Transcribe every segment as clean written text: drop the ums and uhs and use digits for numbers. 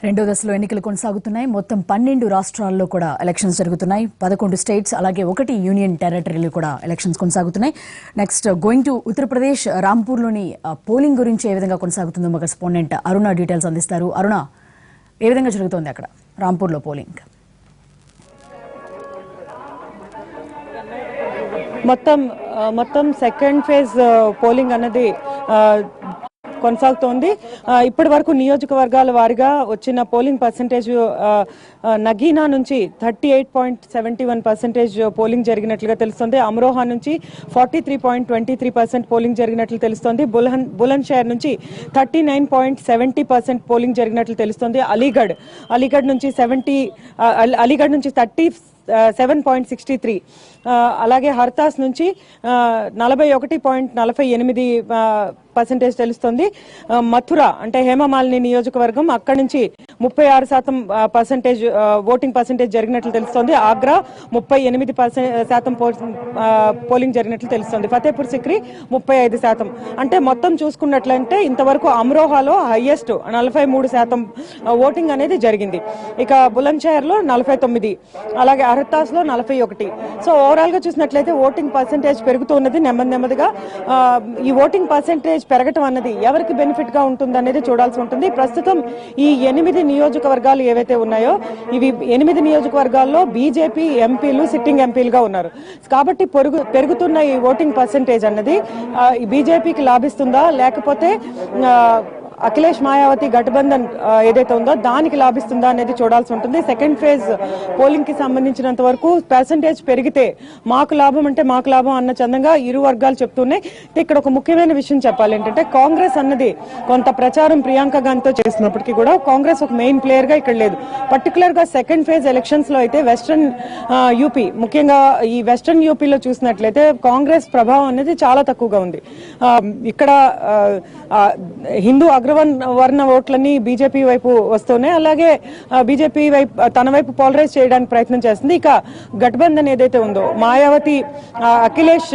రెండో దశలో ఎన్నికలు కొనసాగుతున్నాయి. మొత్తం 12 రాష్ట్రాల్లో కూడా ఎలక్షన్స్ జరుగుతున్నాయి. 11 స్టేట్స్ అలాగే 1 యూనియన్ టెరిటరీలో కూడా ఎలక్షన్స్ కొనసాగుతున్నాయి. నెక్స్ట్ గోయింగ్ టు ఉత్తరప్రదేశ్ రాంపూర్లోని పోలింగ్ గురించి ఏ విధంగా కొనసాగుతుందో మా కరెస్పాండెంట్ అరుణ డీటెయిల్స్ అందిస్తారు. అరుణ, ఏ విధంగా జరుగుతోంది అక్కడ రాంపూర్లో పోలింగ్? మొత్తం సెకండ్ ఫేజ్ పోలింగ్ అన్నది కొనసాగుతోంది. ఇప్పటి వరకు నియోజకవర్గాల వారిగా వచ్చిన పోలింగ్ పర్సెంటేజ్ నగీనా నుంచి 38.71% పోలింగ్ జరిగినట్లుగా తెలుస్తోంది. అమ్రోహా నుంచి 43.23% పోలింగ్ జరిగినట్లు తెలుస్తోంది. బులంద్ షహర్ నుంచి 39.70% పోలింగ్ జరిగినట్లు తెలుస్తోంది. అలీగఢ్ నుంచి 37.63, అలాగే హర్తాస్ నుంచి 41.48% తెలుస్తోంది. మథుర అంటే హేమమాలిని నియోజకవర్గం, అక్కడి నుంచి 36% ఓటింగ్ పర్సెంటేజ్ జరిగినట్లు తెలుస్తోంది. ఆగ్రా 38% పోలింగ్ జరిగినట్లు తెలుస్తోంది. ఫతేపూర్ సిక్రీ 35%. అంటే మొత్తం చూసుకున్నట్లయితే ఇంతవరకు అమ్రోహాలో హైయెస్ట్ 43% ఓటింగ్ అనేది జరిగింది. ఇక బులంద్ షహర్ లో 49, అలాగే హర్తాస్ లో 41. సో ఓవరాల్ గా చూసినట్లయితే ఓటింగ్ పర్సెంటేజ్ పెరుగుతూ ఉన్నది నెమ్మదిగా. ఈ ఓటింగ్ పర్సెంటేజ్ పెరగటం అన్నది ఎవరికి బెనిఫిట్ గా ఉంటుంది అనేది చూడాల్సి ఉంటుంది. ప్రస్తుతం ఈ 8 నియోజకవర్గాలు ఏవైతే ఉన్నాయో ఇవి 8 నియోజకవర్గాల్లో బీజేపీ ఎంపీలు సిట్టింగ్ ఎంపీలుగా ఉన్నారు. కాబట్టి పెరుగుతున్న ఈ ఓటింగ్ పర్సెంటేజ్ అన్నది బీజేపీకి లాభిస్తుందా లేకపోతే అఖిలేష్ మాయావతి గఠబంధన్ ఏదైతే ఉందో దానికి లాభిస్తుందా అనేది చూడాల్సి ఉంటుంది. సెకండ్ ఫేజ్ పోలింగ్ కి సంబంధించినంత వరకు పర్సెంటేజ్ పెరిగితే మాకు లాభం అన్న చందంగా ఇరు వర్గాలు చెప్తున్నాయి. ఇక్కడ ఒక ముఖ్యమైన విషయం చెప్పాలి ఏంటంటే, కాంగ్రెస్ అన్నది కొంత ప్రచారం ప్రియాంక గాంధీతో చేసినప్పటికీ కూడా కాంగ్రెస్ ఒక మెయిన్ ప్లేయర్ గా ఇక్కడ లేదు. పర్టికులర్ గా సెకండ్ ఫేజ్ ఎలక్షన్స్ లో అయితే వెస్ట్రన్ యూపీ, ముఖ్యంగా ఈ వెస్ట్రన్ యూపీలో చూసినట్లయితే కాంగ్రెస్ ప్రభావం అనేది చాలా తక్కువగా ఉంది. ఇక్కడ హిందూ అగ్రవర్ణ ఓట్లన్నీ బీజేపీ వైపు వస్తున్నాయి. అలాగే బీజేపీ తన వైపు పోలరైజ్ చేయడానికి ప్రయత్నం చేస్తుంది. ఇక గఠబంధన్ ఏదైతే ఉందో, మాయావతి అఖిలేష్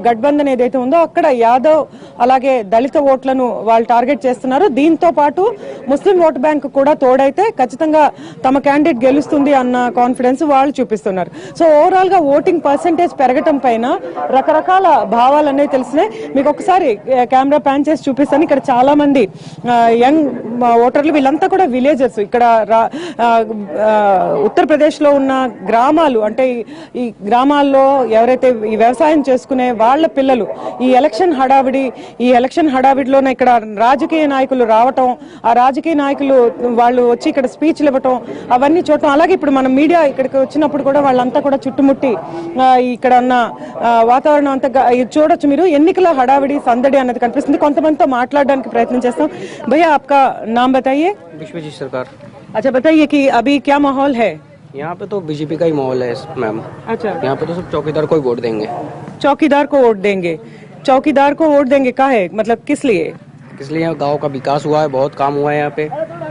గఠబంధన్ ఏదైతే ఉందో అక్కడ యాదవ్ అలాగే దళిత ఓట్లను వాళ్ళు టార్గెట్ చేస్తున్నారు. దీంతో పాటు ముస్లిం ఓట్ బ్యాంక్ కూడా తోడైతే ఖచ్చితంగా తమ క్యాండిడేట్ గెలుస్తుంది అన్న కాన్ఫిడెన్స్ వాళ్ళు చూపిస్తున్నారు. సో ఓవరాల్ గా ఓటింగ్ పర్సెంటేజ్ పెరగటం పైన రకరకాల భావాలు అనేవి తెలిసినాయి. మీకు ఒకసారి కెమెరా ప్యాన్ చేసి చూపిస్తాను. ఇక్కడ చాలా మంది యంగ్ ఓటర్లు, వీళ్ళంతా కూడా విలేజర్స్. ఇక్కడ ఉత్తరప్రదేశ్ లో ఉన్న గ్రామాలు, అంటే ఈ గ్రామాల్లో ఎవరైతే ఈ వ్యవసాయం చేసుకునే వాళ్ళ పిల్లలు ఈ ఎలక్షన్ హడావిడిలోనే ఇక్కడ రాజకీయ నాయకులు రావటం, ఆ రాజకీయ నాయకులు వాళ్ళు వచ్చి ఇక్కడ స్పీచ్లు ఇవ్వటం, అవన్నీ చూడటం. అలాగే ఇప్పుడు మనం మీడియా ఇక్కడికి వచ్చినప్పుడు కూడా వాళ్ళంతా కూడా చుట్టుముట్టి ఇక్కడ ఉన్న వాతావరణం అంతా చూడొచ్చు. మీరు ఎన్నికల హడావిడి సందడి అన్నది కనిపిస్తుంది. కొంతమందితో మాట్లాడడానికి ప్రయత్నం చేస్తాం. भैया आपका नाम बताइए। विश्वजीत सरकार। अच्छा बताइए कि अभी क्या माहौल है यहाँ पे? तो बीजेपी का ही माहौल है मैम। अच्छा, यहाँ पे तो सब चौकीदार को ही वोट देंगे। चौकीदार को वोट देंगे काहे, मतलब किस लिए? इसलिए यहाँ गांव का विकास हुआ है, बहुत काम हुआ है यहाँ पे।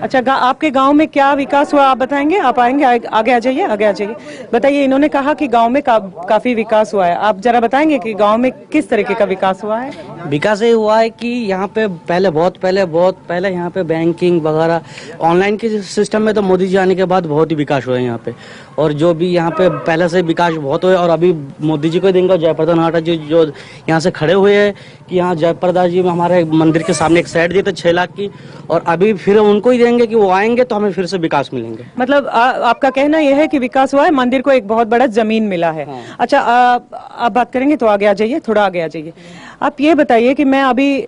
अच्छा, आपके गांव में क्या विकास हुआ आप बताएंगे? आप आएंगे, आगे आ जाइए। बताइए, इन्होंने कहा कि गांव में काफी विकास हुआ है, आप जरा बताएंगे कि गांव में किस तरीके का विकास हुआ है? विकास ये हुआ है कि यहाँ पे बहुत पहले यहाँ पे बैंकिंग वगैरह ऑनलाइन के सिस्टम में तो मोदी जी आने के बाद बहुत ही विकास हुआ है यहाँ पे। और जो भी यहाँ पे पहले से विकास बहुत हुआ, और अभी मोदी जी को देंगे। जयप्रदा नाटा जी जो यहाँ से खड़े हुए हैं कि यहाँ जयप्रदा जी हमारे मंदिर के सामने एक साइड दी तो 6 लाख की, और अभी फिर उनको ही देंगे कि वो आएंगे तो हमें फिर से विकास मिलेंगे। मतलब आपका कहना यह है कि विकास हुआ है, मंदिर को एक बहुत बड़ा जमीन मिला है। हाँ। अच्छा, आप बात करेंगे तो आगे आ जाइए, थोड़ा आगे आ जाइए। आप ये बताइए कि मैं अभी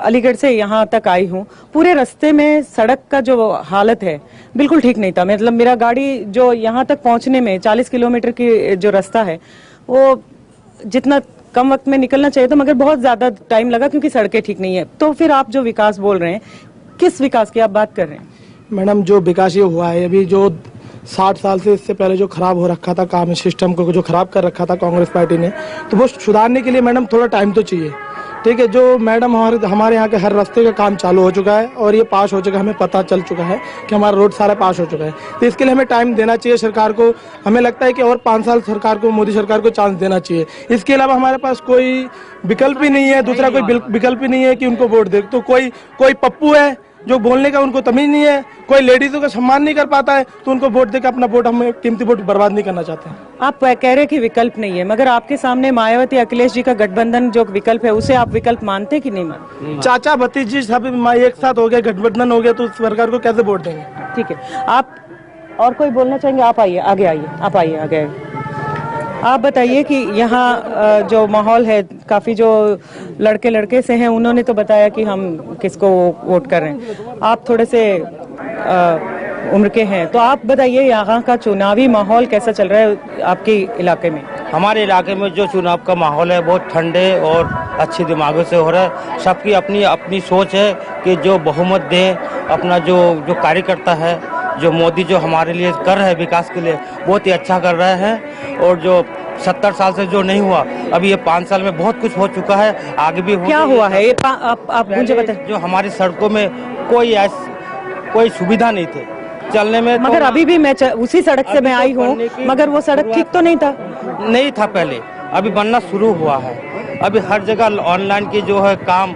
अलीगढ़ से यहाँ तक आई हूँ, पूरे रास्ते में सड़क का जो हालत है बिल्कुल ठीक नहीं था। मतलब मेरा गाड़ी जो यहाँ तक पहुँचने में 40 किलोमीटर की जो रास्ता है वो जितना कम वक्त में निकलना चाहिए था, मगर बहुत ज्यादा टाइम लगा क्योंकि सड़कें ठीक नहीं है। तो फिर आप जो विकास बोल रहे हैं, किस विकास की आप बात कर रहे हैं? मैडम, जो विकास ये हुआ है अभी, जो 60 साल से इससे पहले जो खराब हो रखा था काम, सिस्टम को जो खराब कर रखा था कांग्रेस पार्टी ने, तो वो सुधारने के लिए मैडम थोड़ा टाइम तो चाहिए। ठीक है, जो मैडम हमारे यहाँ के हर रास्ते का काम चालू हो चुका है और ये पास हो चुका है, हमें पता चल चुका है कि हमारा रोड सारा पास हो चुका है। तो इसके लिए हमें टाइम देना चाहिए सरकार को। हमें लगता है कि और 5 साल सरकार को, मोदी सरकार को चांस देना चाहिए। इसके अलावा हमारे पास कोई विकल्प ही नहीं है, दूसरा कोई विकल्प ही नहीं है कि उनको वोट दे। तो कोई पप्पू है, जो बोलने का उनको तमीज नहीं है, कोई लेडीजों का सम्मान नहीं कर पाता है, तो उनको वोट देकर अपना वोट, हम कीमती वोट बर्बाद नहीं करना चाहते हैं। आप कह रहे हैं कि विकल्प नहीं है, मगर आपके सामने मायावती अखिलेश जी का गठबंधन जो विकल्प है, उसे आप विकल्प मानते कि नहीं मानते? चाचा भतीजी सब एक साथ हो गए, गठबंधन हो गया, तो उस सरकार को कैसे वोट देंगे? ठीक है, आप और कोई बोलना चाहेंगे? आप आइए, आगे आइए, आप आइए, आगे आइए। आप बताइए कि यहाँ जो माहौल है, काफी जो लड़के से हैं, उन्होंने तो बताया कि हम किसको वोट कर रहे हैं। आप थोड़े से उम्र के हैं, तो आप बताइए यहाँ का चुनावी माहौल कैसा चल रहा है आपके इलाके में? हमारे इलाके में जो चुनाव का माहौल है बहुत ठंडे और अच्छे दिमागों से हो रहा है। सबकी अपनी अपनी सोच है कि जो बहुमत दे, अपना जो कार्यकर्ता है, जो मोदी जो हमारे लिए कर रहे हैं विकास के लिए, बहुत ही अच्छा कर रहे हैं। और जो 70 साल से जो नहीं हुआ, अभी ये 5 साल में बहुत कुछ हो चुका है, आगे भी हो। क्या हुआ है ये? आप मुझे बताइए। जो हमारी सड़कों में कोई सुविधा नहीं थी चलने में, मगर तो अभी भी मैं उसी सड़क से मैं आई हूँ, मगर वो सड़क ठीक तो नहीं था? नहीं था पहले, अभी बनना शुरू हुआ है। अभी हर जगह ऑनलाइन की जो है काम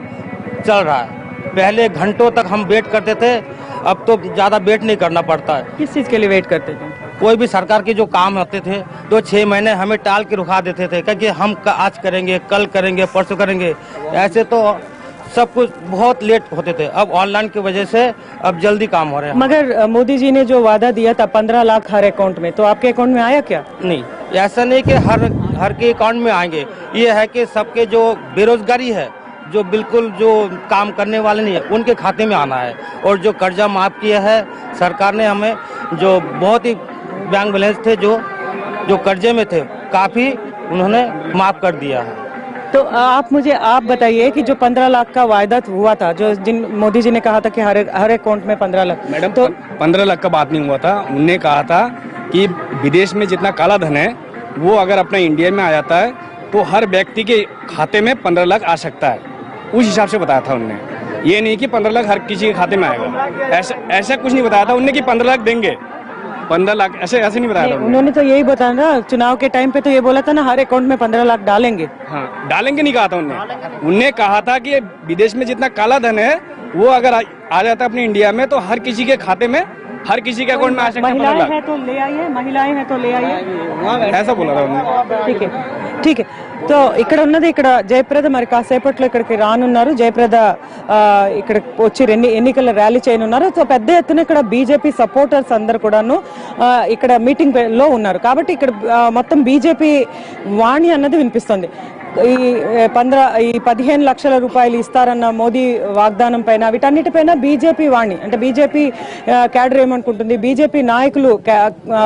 चल रहा है। पहले घंटों तक हम वेट करते थे, अब तो ज्यादा वेट नहीं करना पड़ता है। किस चीज के लिए वेट करते थे? कोई भी सरकार के जो काम होते थे तो 6 महीने हमें टाल के रुका देते थे, क्योंकि हम आज करेंगे, कल करेंगे, परसों करेंगे, ऐसे तो सब कुछ बहुत लेट होते थे। अब ऑनलाइन की वजह से अब जल्दी काम हो रहे हैं। मगर मोदी जी ने जो वादा दिया था 15 लाख हर अकाउंट में, तो आपके अकाउंट में आया क्या? नहीं, ऐसा नहीं कि हर के अकाउंट में आएंगे। ये है कि सबके जो बेरोजगारी है, जो बिल्कुल जो काम करने वाले नहीं है, उनके खाते में आना है। और जो कर्जा माफ किया है सरकार ने हमें, जो बहुत ही बैंक बैलेंस थे जो कर्जे में थे, काफी उन्होंने माफ कर दिया है। तो आप बताइए कि जो 15 लाख का वायदा हुआ था, जो जिन मोदी जी ने कहा था कि हर अकाउंट में 15 लाख। मैडम, तो 15 लाख का बात नहीं हुआ था। उनने कहा था कि विदेश में जितना काला धन है वो अगर अपना इंडिया में आ जाता है तो हर व्यक्ति के खाते में 15 लाख आ सकता है। उस हिसाब से बताया था उनने। ये नहीं कि 15 लाख हर किसी के खाते में आएगा, ऐसा कुछ नहीं बताया था उनने कि 15 लाख देंगे, 15 लाख ऐसे नहीं बताया था उन्होंने तो यही बताया ना, चुनाव के टाइम पे तो ये बोला था ना, हर अकाउंट में 15 लाख डालेंगे। हाँ, डालेंगे नहीं कहा था उनने कहा था कि विदेश में जितना काला धन है वो अगर आ जाता है अपने इंडिया में तो हर किसी के खाते में, हर किसी के अकाउंट में आ सकता है। महिलाएं हैं तो ले आइए, महिलाएं हैं तो ले आइए, ऐसा बोला था उन्होंने। ठीक है। तो ఇక్కడ జయప్రద మరి కాసేపట్లో ఇక్కడికి రానున్నారు. జయప్రద ఇక్కడ వచ్చి ఎన్నికల ర్యాలీ చేయనున్నారు. సో పెద్ద ఎత్తున ఇక్కడ బీజేపీ సపోర్టర్స్ అందరు కూడాను ఇక్కడ మీటింగ్ లో ఉన్నారు. కాబట్టి ఇక్కడ మొత్తం బీజేపీ వాణి అన్నది వినిపిస్తుంది. ఈ 15 లక్షల రూపాయలు ఇస్తారన్న మోదీ వాగ్దానం పైన, వీటన్నిటిపైన బీజేపీ వాణి, అంటే బీజేపీ క్యాడర్ ఏమనుకుంటుంది, బీజేపీ నాయకులు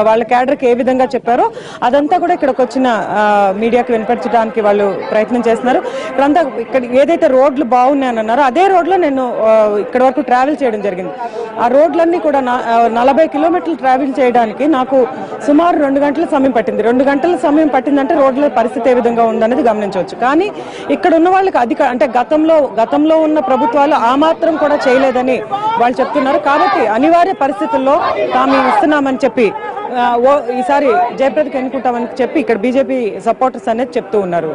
వాళ్ళ క్యాడర్కి ఏ విధంగా చెప్పారో అదంతా కూడా ఇక్కడికి వచ్చిన మీడియాకి వినిపించడానికి వాళ్ళు ప్రయత్నం చేస్తున్నారు. ఇక్కడ ఏదైతే రోడ్లు బాగున్నాయని అన్నారో అదే రోడ్లో నేను ఇక్కడ వరకు ట్రావెల్ చేయడం జరిగింది. ఆ రోడ్లన్నీ కూడా 40 కిలోమీటర్లు ట్రావెల్ చేయడానికి నాకు సుమారు 2 గంటల సమయం పట్టింది. 2 గంటల సమయం పట్టిందంటే రోడ్ల పరిస్థితి ఏ విధంగా ఉందనేది గమనించవచ్చు. కానీ ఇక్కడ ఉన్న వాళ్ళకి అంటే గతంలో ఉన్న ప్రభుత్వాలు ఆ మాత్రం కూడా చేయలేదని వాళ్ళు చెప్తున్నారు. కాబట్టి అనివార్య పరిస్థితుల్లో తాము ఇస్తున్నామని చెప్పి ఈసారి జయప్రదకి ఎన్నుకుంటామని చెప్పి ఇక్కడ బీజేపీ సపోర్టర్స్ అనేది చెప్తూ ఉన్నారు.